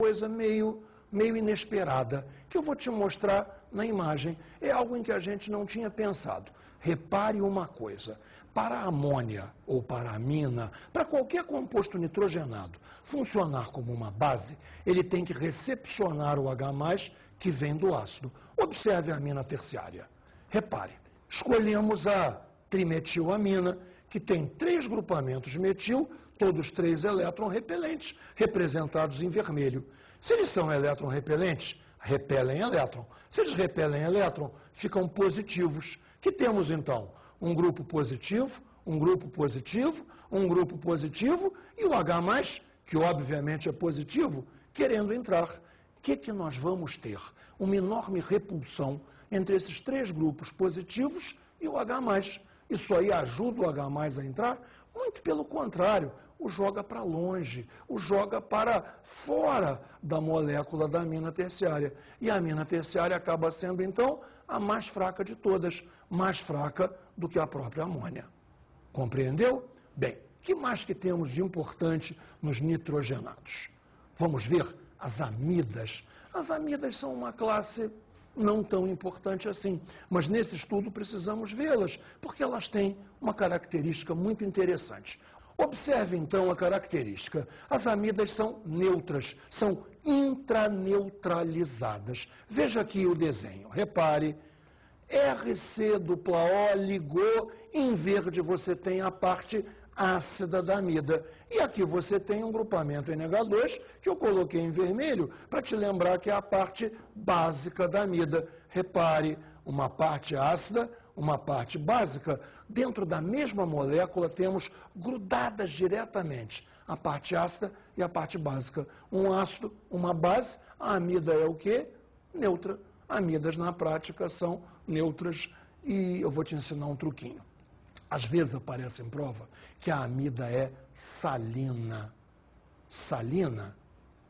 coisa meio inesperada, que eu vou te mostrar na imagem. É algo em que a gente não tinha pensado. Repare uma coisa, para a amônia ou para a amina, para qualquer composto nitrogenado funcionar como uma base, ele tem que recepcionar o H+, que vem do ácido. Observe a amina terciária. Repare, escolhemos a trimetilamina, que tem 3 grupamentos metil, todos 3 elétron repelentes, representados em vermelho. Se eles são elétron repelentes, repelem elétron. Se eles repelem elétron, ficam positivos. Que temos então? Um grupo positivo, um grupo positivo, um grupo positivo e o H+, que obviamente é positivo, querendo entrar. O que nós vamos ter? Uma enorme repulsão entre esses 3 grupos positivos e o H+. Isso aí ajuda o H+ a entrar? Muito pelo contrário, o joga para longe, o joga para fora da molécula da amina terciária. E a amina terciária acaba sendo, então, a mais fraca de todas, mais fraca do que a própria amônia. Compreendeu? Bem, o que mais que temos de importante nos nitrogenados? Vamos ver as amidas. As amidas são uma classe não tão importante assim, mas nesse estudo precisamos vê-las, porque elas têm uma característica muito interessante. Observe então a característica. As amidas são neutras, são intraneutralizadas. Veja aqui o desenho, repare. RC dupla O ligou, em verde você tem a parte ácida da amida. E aqui você tem um grupamento NH2, que eu coloquei em vermelho, para te lembrar que é a parte básica da amida. Repare, uma parte ácida, uma parte básica. Dentro da mesma molécula temos grudadas diretamente a parte ácida e a parte básica. Um ácido, uma base, a amida é o quê? Neutra. Amidas na prática são neutras e eu vou te ensinar um truquinho. Às vezes aparece em prova que a amida é salina. Salina?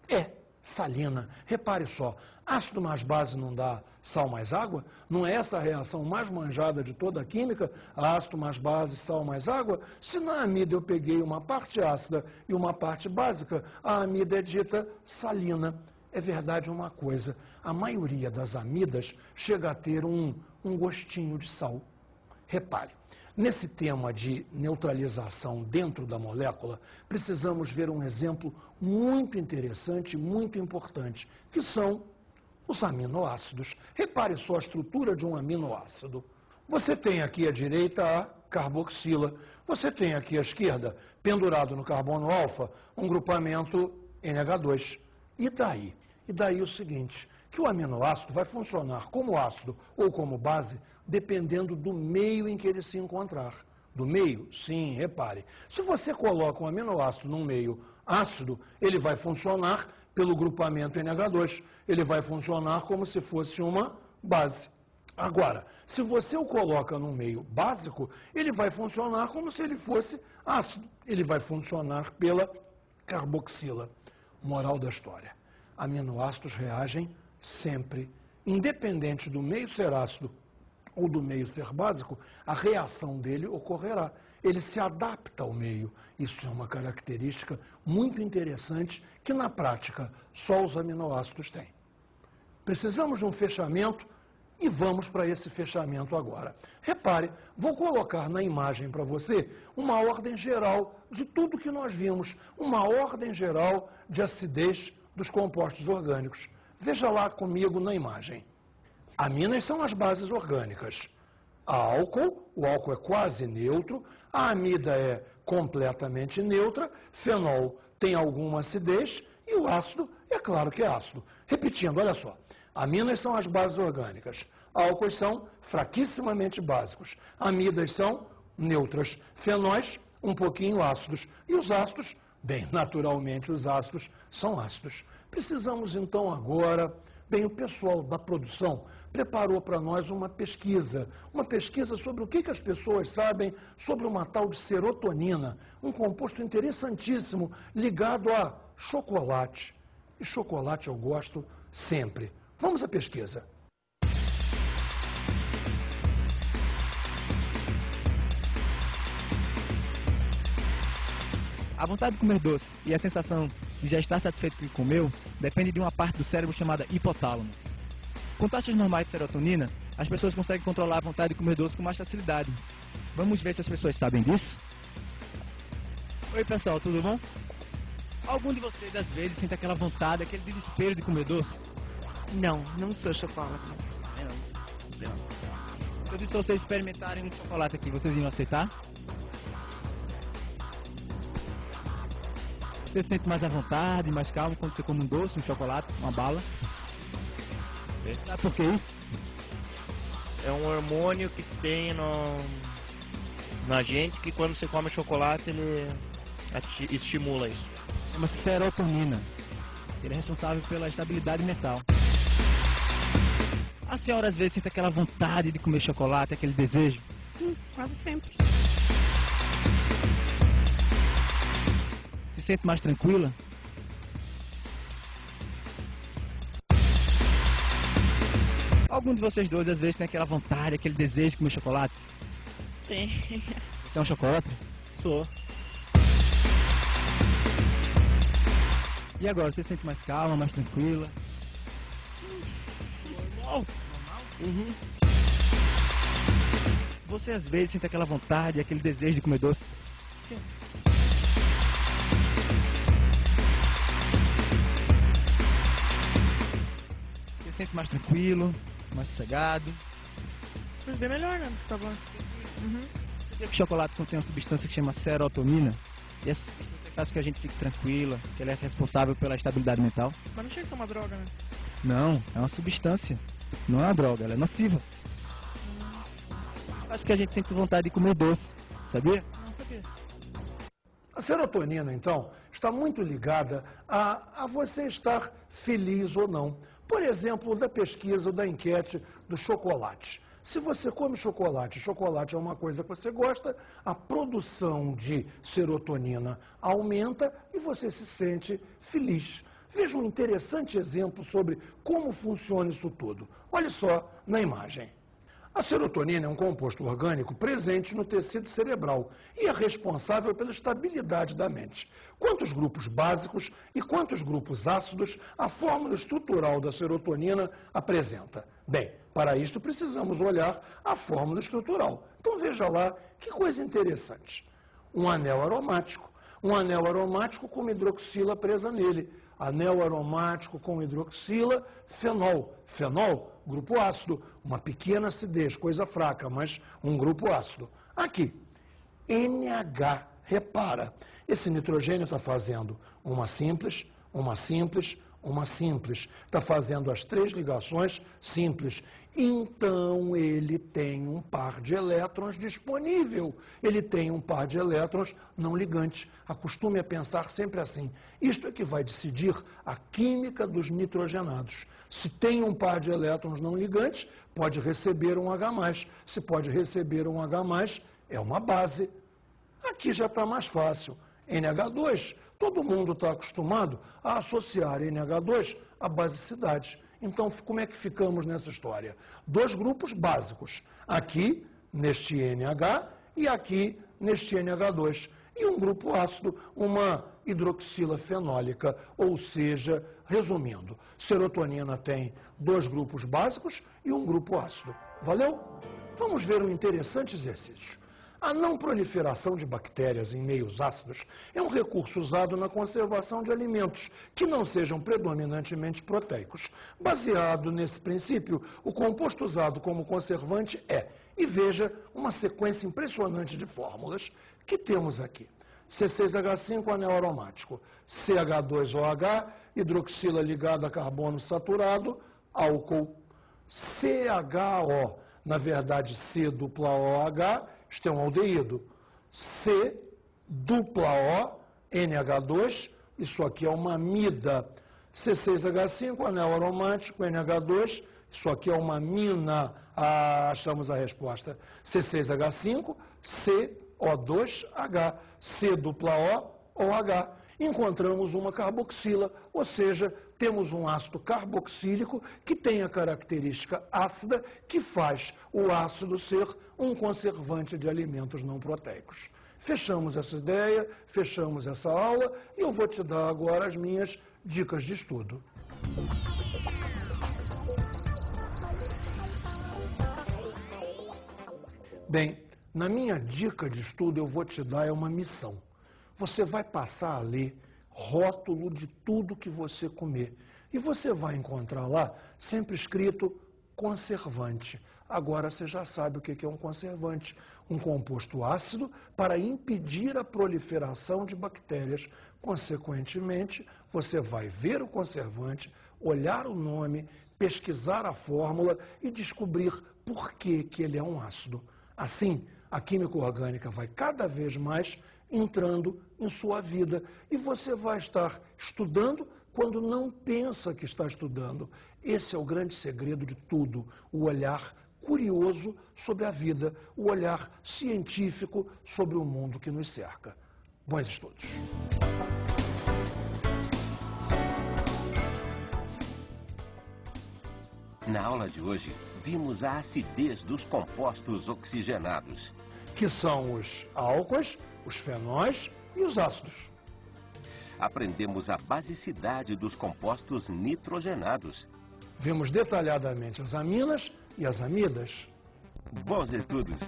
É salina. Repare só, ácido mais base não dá sal mais água? Não é essa a reação mais manjada de toda a química? Ácido mais base, sal mais água? Se na amida eu peguei uma parte ácida e uma parte básica, a amida é dita salina. É verdade uma coisa, a maioria das amidas chega a ter um gostinho de sal. Repare. Nesse tema de neutralização dentro da molécula, precisamos ver um exemplo muito interessante, muito importante, que são os aminoácidos. Repare só a estrutura de um aminoácido. Você tem aqui à direita a carboxila. Você tem aqui à esquerda, pendurado no carbono alfa, um grupamento NH2. E daí? E daí o seguinte, que o aminoácido vai funcionar como ácido ou como base, dependendo do meio em que ele se encontrar. Do meio? Sim, repare. Se você coloca um aminoácido num meio ácido, ele vai funcionar pelo grupamento NH2. Ele vai funcionar como se fosse uma base. Agora, se você o coloca num meio básico, ele vai funcionar como se ele fosse ácido. Ele vai funcionar pela carboxila. Moral da história. Aminoácidos reagem sempre. Independente do meio ser ácido ou do meio ser básico, a reação dele ocorrerá. Ele se adapta ao meio. Isso é uma característica muito interessante que, na prática, só os aminoácidos têm. Precisamos de um fechamento e vamos para esse fechamento agora. Repare, vou colocar na imagem para você uma ordem geral de tudo que nós vimos, uma ordem geral de acidez dos compostos orgânicos. Veja lá comigo na imagem. Aminas são as bases orgânicas. O álcool é quase neutro, a amida é completamente neutra, fenol tem alguma acidez e o ácido, é claro que é ácido. Repetindo, olha só, aminas são as bases orgânicas, álcoois são fraquissimamente básicos, amidas são neutras, fenóis um pouquinho ácidos e os ácidos, bem, naturalmente os ácidos são ácidos. Precisamos então agora, bem, o pessoal da produção preparou para nós uma pesquisa sobre o que as pessoas sabem sobre uma tal de serotonina, um composto interessantíssimo ligado a chocolate. E chocolate eu gosto sempre. Vamos à pesquisa. A vontade de comer doce e a sensação de já estar satisfeito com o que comeu depende de uma parte do cérebro chamada hipotálamo. Com taxas normais de serotonina, as pessoas conseguem controlar a vontade de comer doce com mais facilidade. Vamos ver se as pessoas sabem disso? Oi pessoal, tudo bom? Algum de vocês às vezes sente aquela vontade, aquele desespero de comer doce? Não, não sou chocolate. Se eu disse pra vocês experimentarem um chocolate aqui, vocês iam aceitar? Você se sente mais à vontade, mais calmo quando você come um doce, um chocolate, uma bala? Sabe por que isso? É um hormônio que tem na gente que quando você come chocolate ele estimula isso. Chama-se serotonina. Ele é responsável pela estabilidade mental. A senhora às vezes sente aquela vontade de comer chocolate, aquele desejo? Quase sempre. Se sente mais tranquila? Algum de vocês dois às vezes tem aquela vontade, aquele desejo de comer chocolate? Tem. Você é um chocolate? Sou. E agora, você se sente mais calma, mais tranquila? Normal. Uhum. Você às vezes sente aquela vontade, aquele desejo de comer doce? Sim. Você se sente mais tranquilo, mais sossegado? Mas bem melhor, né? Tá bom. Uhum. Você sabia que o chocolate contém uma substância que chama serotonina? E essa substância faz com que a gente fique tranquila, que ela é responsável pela estabilidade mental? Mas não chega a ser uma droga, né? Não, é uma substância. Não é uma droga, ela é nociva. Faz que a gente sente vontade de comer doce, sabia? Não sabia. A serotonina, então, está muito ligada a você estar feliz ou não. Por exemplo, da pesquisa, da enquete do chocolate. Se você come chocolate, chocolate é uma coisa que você gosta, a produção de serotonina aumenta e você se sente feliz. Veja um interessante exemplo sobre como funciona isso tudo. Olha só na imagem. A serotonina é um composto orgânico presente no tecido cerebral e é responsável pela estabilidade da mente. Quantos grupos básicos e quantos grupos ácidos a fórmula estrutural da serotonina apresenta? Bem, para isto precisamos olhar a fórmula estrutural. Então veja lá que coisa interessante. Um anel aromático com uma hidroxila presa nele. Anel aromático com hidroxila, fenol. Fenol, grupo ácido, uma pequena acidez, coisa fraca, mas um grupo ácido. Aqui, NH, repara, esse nitrogênio está fazendo uma simples, uma simples, uma simples. Está fazendo as três ligações simples. Então, ele tem um par de elétrons disponível. Ele tem um par de elétrons não ligantes. Acostume a pensar sempre assim. Isto é que vai decidir a química dos nitrogenados. Se tem um par de elétrons não ligantes, pode receber um H+. Se pode receber um H+, é uma base. Aqui já está mais fácil. NH2. Todo mundo está acostumado a associar NH2 à basicidade. Então, como é que ficamos nessa história? Dois grupos básicos. Aqui, neste NH, e aqui, neste NH2. E um grupo ácido, uma hidroxila fenólica. Ou seja, resumindo, serotonina tem dois grupos básicos e um grupo ácido. Valeu? Vamos ver um interessante exercício. A não proliferação de bactérias em meios ácidos é um recurso usado na conservação de alimentos que não sejam predominantemente proteicos. Baseado nesse princípio, o composto usado como conservante é, e veja uma sequência impressionante de fórmulas que temos aqui. C6H5, anel aromático, CH2OH, hidroxila ligada a carbono saturado, álcool, CHO, na verdade C-OH, isto é um aldeído. C, dupla O, NH2, isso aqui é uma amida. C6H5, anel aromático, NH2, isso aqui é uma mina. Achamos a resposta. C6H5, CO2H, C, dupla O, OH. Encontramos uma carboxila, ou seja, temos um ácido carboxílico que tem a característica ácida que faz o ácido ser um conservante de alimentos não proteicos. Fechamos essa ideia, fechamos essa aula e eu vou te dar agora as minhas dicas de estudo. Bem, na minha dica de estudo eu vou te dar uma missão. Você vai passar a ler rótulo de tudo que você comer. E você vai encontrar lá sempre escrito conservante. Agora você já sabe o que é um conservante. Um composto ácido para impedir a proliferação de bactérias. Consequentemente, você vai ver o conservante, olhar o nome, pesquisar a fórmula e descobrir por que ele é um ácido. Assim, a química orgânica vai cada vez mais entrando em sua vida e você vai estar estudando quando não pensa que está estudando. Esse é o grande segredo de tudo, o olhar curioso sobre a vida, o olhar científico sobre o mundo que nos cerca. Bons estudos! Na aula de hoje, vimos a acidez dos compostos oxigenados, que são os álcoois, os fenóis e os ácidos. Aprendemos a basicidade dos compostos nitrogenados. Vimos detalhadamente as aminas e as amidas. Bons estudos!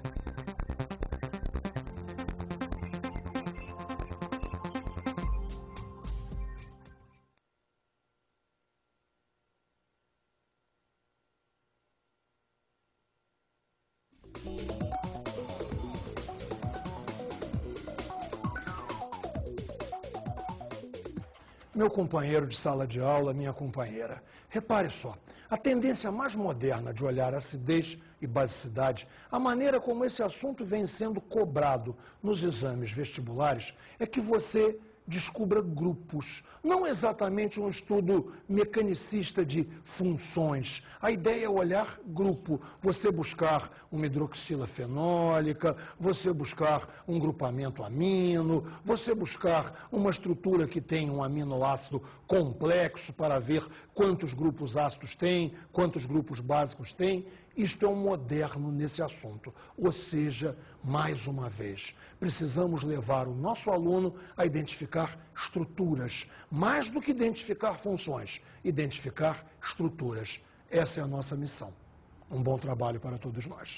Meu companheiro de sala de aula, minha companheira, repare só, a tendência mais moderna de olhar acidez e basicidade, a maneira como esse assunto vem sendo cobrado nos exames vestibulares, é que você descubra grupos, não exatamente um estudo mecanicista de funções. A ideia é olhar grupo, você buscar uma hidroxila fenólica, você buscar um grupamento amino, você buscar uma estrutura que tem um aminoácido complexo para ver quantos grupos ácidos tem, quantos grupos básicos tem. Isto é um moderno nesse assunto. Ou seja, mais uma vez, precisamos levar o nosso aluno a identificar estruturas, mais do que identificar funções, identificar estruturas. Essa é a nossa missão. Um bom trabalho para todos nós.